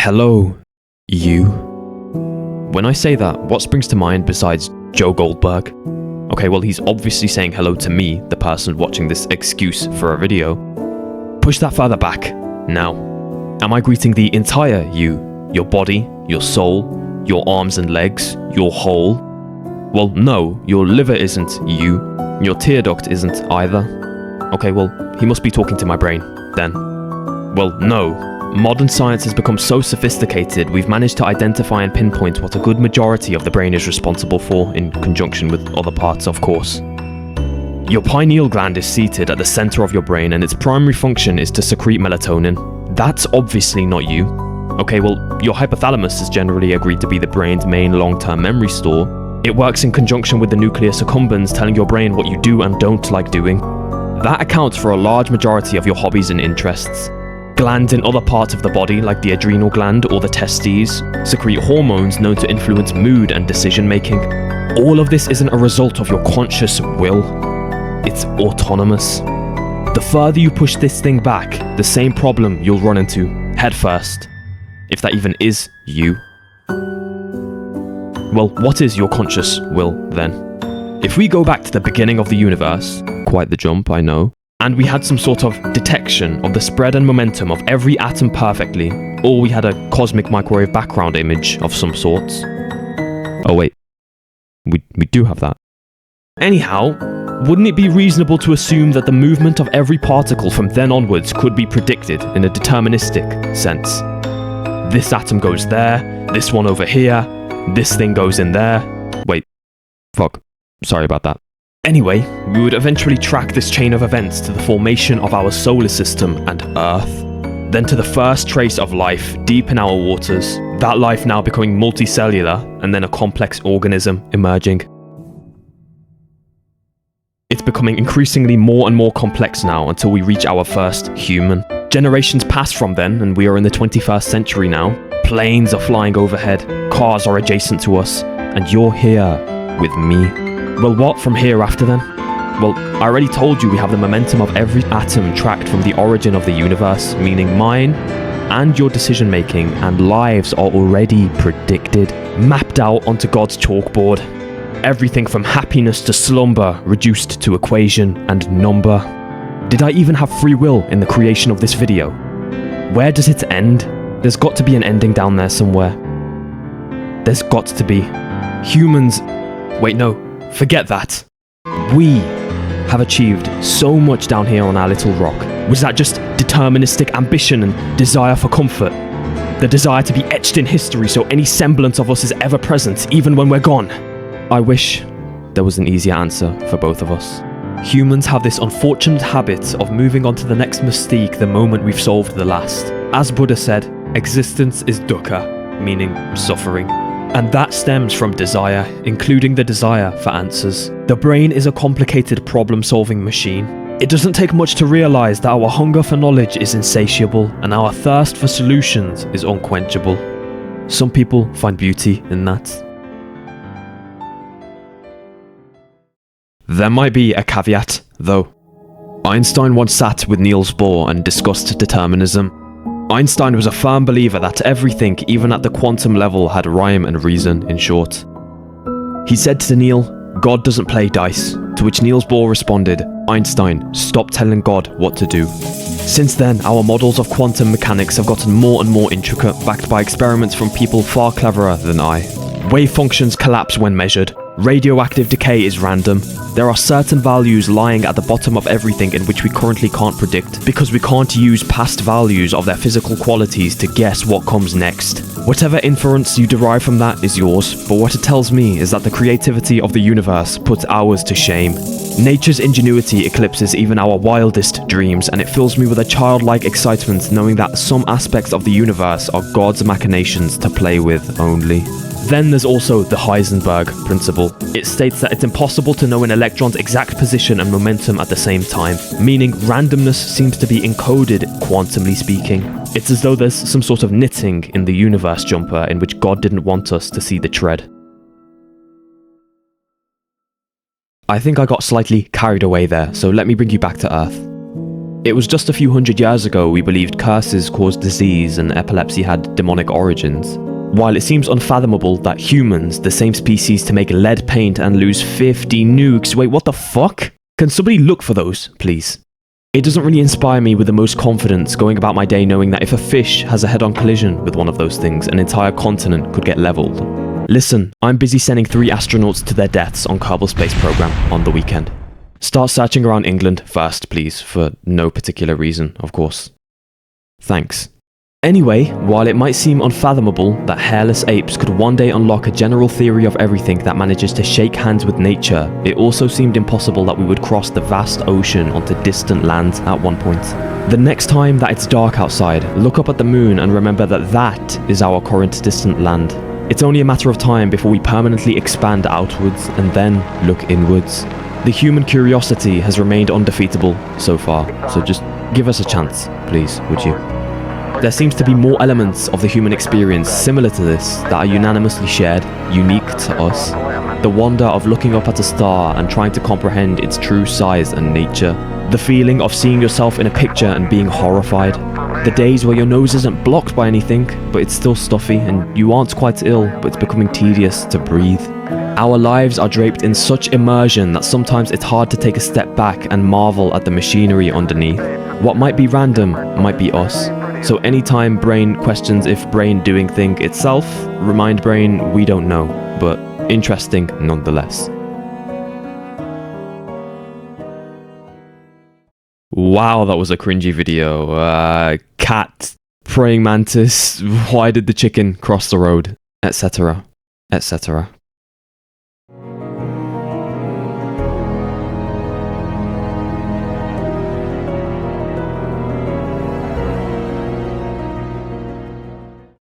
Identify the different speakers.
Speaker 1: Hello, you. When I say that, what springs to mind besides Joe Goldberg? Okay, well, he's obviously saying hello to me, the person watching this excuse for a video. Push that further back. Now, am I greeting the entire you? Your body, your soul, your arms and legs, your whole? Well, no, your liver isn't you. Your tear duct isn't either. Okay, well, he must be talking to my brain, then. Well, no. Modern science has become so sophisticated, we've managed to identify and pinpoint what a good majority of the brain is responsible for, in conjunction with other parts, of course. Your pineal gland is seated at the center of your brain, and its primary function is to secrete melatonin. That's obviously not you. Okay, well, your hypothalamus is generally agreed to be the brain's main long-term memory store. It works in conjunction with the nucleus accumbens, telling your brain what you do and don't like doing. That accounts for a large majority of your hobbies and interests. Glands in other parts of the body, like the adrenal gland or the testes, secrete hormones known to influence mood and decision-making. All of this isn't a result of your conscious will. It's autonomous. The further you push this thing back, the same problem you'll run into, head first. If that even is you. Well, what is your conscious will, then? If we go back to the beginning of the universe, quite the jump, I know, and we had some sort of detection of the spread and momentum of every atom perfectly, or we had a cosmic microwave background image of some sorts. Oh wait, we do have that. Anyhow, wouldn't it be reasonable to assume that the movement of every particle from then onwards could be predicted in a deterministic sense? This atom goes there, this one over here, this thing goes in there. Wait, fuck, sorry about that. Anyway, we would eventually track this chain of events to the formation of our solar system and Earth, then to the first trace of life deep in our waters, that life now becoming multicellular, and then a complex organism emerging. It's becoming increasingly more and more complex now until we reach our first human. Generations pass from then, and we are in the 21st century now. Planes are flying overhead, cars are adjacent to us, and you're here with me. Well, what from here after then? Well, I already told you we have the momentum of every atom tracked from the origin of the universe, meaning mine and your decision making and lives are already predicted, mapped out onto God's chalkboard. Everything from happiness to slumber reduced to equation and number. Did I even have free will in the creation of this video? Where does it end? There's got to be an ending down there somewhere. There's got to be. Humans... Wait, no. Forget that. We have achieved so much down here on our little rock. Was that just deterministic ambition and desire for comfort? The desire to be etched in history so any semblance of us is ever present, even when we're gone? I wish there was an easier answer for both of us. Humans have this unfortunate habit of moving on to the next mystique the moment we've solved the last. As Buddha said, existence is dukkha, meaning suffering. And that stems from desire, including the desire for answers. The brain is a complicated problem-solving machine. It doesn't take much to realize that our hunger for knowledge is insatiable and our thirst for solutions is unquenchable. Some people find beauty in that. There might be a caveat, though. Einstein once sat with Niels Bohr and discussed determinism. Einstein was a firm believer that everything, even at the quantum level, had rhyme and reason, in short. He said to Neil, "God doesn't play dice," to which Niels Bohr responded, "Einstein, stop telling God what to do." Since then, our models of quantum mechanics have gotten more and more intricate, backed by experiments from people far cleverer than I. Wave functions collapse when measured. Radioactive decay is random. There are certain values lying at the bottom of everything in which we currently can't predict, because we can't use past values of their physical qualities to guess what comes next. Whatever inference you derive from that is yours, but what it tells me is that the creativity of the universe puts ours to shame. Nature's ingenuity eclipses even our wildest dreams, and it fills me with a childlike excitement knowing that some aspects of the universe are God's machinations to play with only. Then there's also the Heisenberg principle. It states that it's impossible to know an electron's exact position and momentum at the same time, meaning randomness seems to be encoded, quantumly speaking. It's as though there's some sort of knitting in the universe jumper in which God didn't want us to see the thread. I think I got slightly carried away there, so let me bring you back to Earth. It was just a few hundred years ago we believed curses caused disease and epilepsy had demonic origins. While it seems unfathomable that humans, the same species to make lead paint and lose 50 nukes, wait, what the fuck? Can somebody look for those, please? It doesn't really inspire me with the most confidence going about my day knowing that if a fish has a head-on collision with one of those things, an entire continent could get leveled. Listen, I'm busy sending 3 astronauts to their deaths on Kerbal Space Program on the weekend. Start searching around England first, please, for no particular reason, of course. Thanks. Anyway, while it might seem unfathomable that hairless apes could one day unlock a general theory of everything that manages to shake hands with nature, it also seemed impossible that we would cross the vast ocean onto distant lands at one point. The next time that it's dark outside, look up at the moon and remember that that is our current distant land. It's only a matter of time before we permanently expand outwards and then look inwards. The human curiosity has remained undefeatable so far, so just give us a chance, please, would you? There seems to be more elements of the human experience similar to this that are unanimously shared, unique to us. The wonder of looking up at a star and trying to comprehend its true size and nature. The feeling of seeing yourself in a picture and being horrified. The days where your nose isn't blocked by anything, but it's still stuffy and you aren't quite ill, but it's becoming tedious to breathe. Our lives are draped in such immersion that sometimes it's hard to take a step back and marvel at the machinery underneath. What might be random might be us. So anytime brain questions if brain doing thing itself, remind brain we don't know, but interesting nonetheless. Wow, that was a cringy video. Cat, praying mantis, why did the chicken cross the road, etc., etc.